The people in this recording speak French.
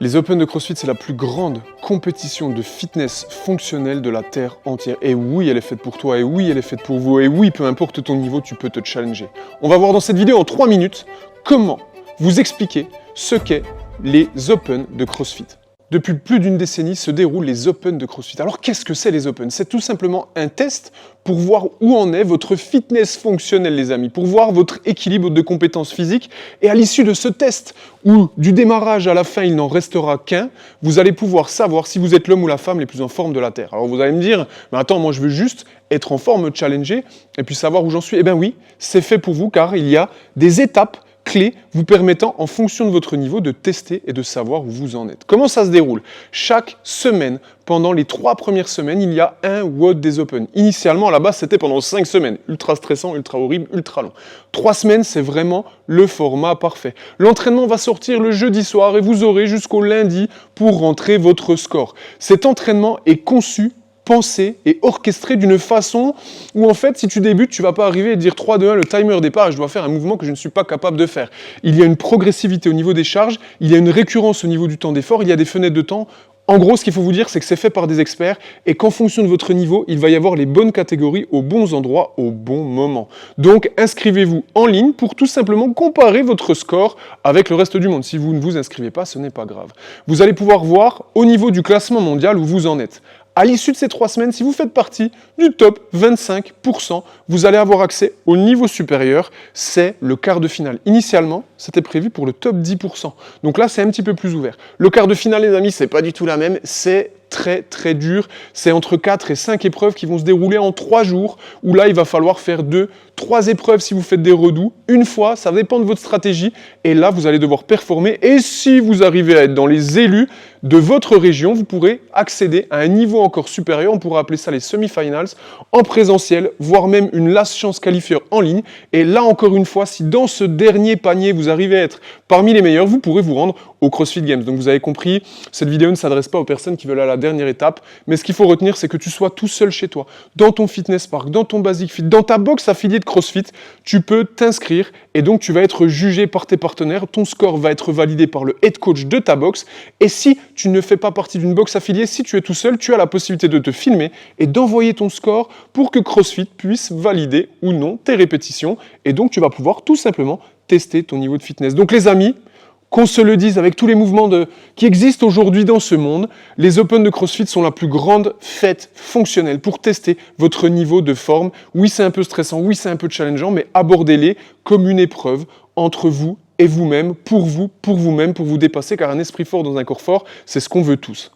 Les Open de CrossFit, c'est la plus grande compétition de fitness fonctionnelle de la Terre entière. Et oui, elle est faite pour toi, et oui, elle est faite pour vous, et oui, peu importe ton niveau, tu peux te challenger. On va voir dans cette vidéo en 3 minutes comment vous expliquer ce qu'est les Open de CrossFit. Depuis plus d'une décennie se déroulent les Open de CrossFit. Alors qu'est-ce que c'est les Open? C'est tout simplement un test pour voir où en est votre fitness fonctionnel, les amis, pour voir votre équilibre de compétences physiques. Et à l'issue de ce test, où du démarrage à la fin il n'en restera qu'un, vous allez pouvoir savoir si vous êtes l'homme ou la femme les plus en forme de la Terre. Alors vous allez me dire, mais attends, moi je veux juste être en forme, me challenger, et puis savoir où j'en suis. Eh bien oui, c'est fait pour vous, car il y a des étapes clés vous permettant, en fonction de votre niveau, de tester et de savoir où vous en êtes. Comment ça se déroule? Chaque semaine, pendant les 3 premières semaines, il y a un WOD des Open. Initialement, à la base, c'était pendant 5 semaines. Ultra stressant, ultra horrible, ultra long. 3 semaines, c'est vraiment le format parfait. L'entraînement va sortir le jeudi soir et vous aurez jusqu'au lundi pour rentrer votre score. Cet entraînement est conçu, pensé et orchestré d'une façon où en fait si tu débutes, tu vas pas arriver et dire 3, 2, 1, le timer départ et je dois faire un mouvement que je ne suis pas capable de faire. Il y a une progressivité au niveau des charges, il y a une récurrence au niveau du temps d'effort, il y a des fenêtres de temps. En gros, ce qu'il faut vous dire, c'est que c'est fait par des experts et qu'en fonction de votre niveau, il va y avoir les bonnes catégories aux bons endroits au bon moment. Donc, inscrivez-vous en ligne pour tout simplement comparer votre score avec le reste du monde. Si vous ne vous inscrivez pas, ce n'est pas grave. Vous allez pouvoir voir au niveau du classement mondial où vous en êtes. À l'issue de ces 3 semaines, si vous faites partie du top 25%, vous allez avoir accès au niveau supérieur, c'est le quart de finale. Initialement, c'était prévu pour le top 10%. Donc là, c'est un petit peu plus ouvert. Le quart de finale, les amis, c'est pas du tout la même, c'est très dur. C'est entre 4 et 5 épreuves qui vont se dérouler en 3 jours, où là, il va falloir faire 3 épreuves si vous faites des redoux. Une fois, ça dépend de votre stratégie, et là, vous allez devoir performer. Et si vous arrivez à être dans les élus de votre région, vous pourrez accéder à un niveau encore supérieur, on pourra appeler ça les semi-finals, en présentiel, voire même une last chance qualifieur en ligne. Et là, encore une fois, si dans ce dernier panier, vous arrivez à être parmi les meilleurs, vous pourrez vous rendre au CrossFit Games. Donc vous avez compris, cette vidéo ne s'adresse pas aux personnes qui veulent aller à la dernière étape, mais ce qu'il faut retenir, c'est que tu sois tout seul chez toi, dans ton fitness park, dans ton Basic Fit, dans ta box affiliée de CrossFit, tu peux t'inscrire et donc tu vas être jugé par tes partenaires, ton score va être validé par le head coach de ta box, et si tu ne fais pas partie d'une box affiliée, si tu es tout seul, tu as la possibilité de te filmer et d'envoyer ton score pour que CrossFit puisse valider ou non tes répétitions, et donc tu vas pouvoir tout simplement tester ton niveau de fitness. Donc les amis, qu'on se le dise, avec tous les mouvements qui existent aujourd'hui dans ce monde, les Open de CrossFit sont la plus grande fête fonctionnelle pour tester votre niveau de forme. Oui, c'est un peu stressant, oui, c'est un peu challengeant, mais abordez-les comme une épreuve entre vous et vous-même, pour vous-même, pour vous dépasser, car un esprit fort dans un corps fort, c'est ce qu'on veut tous.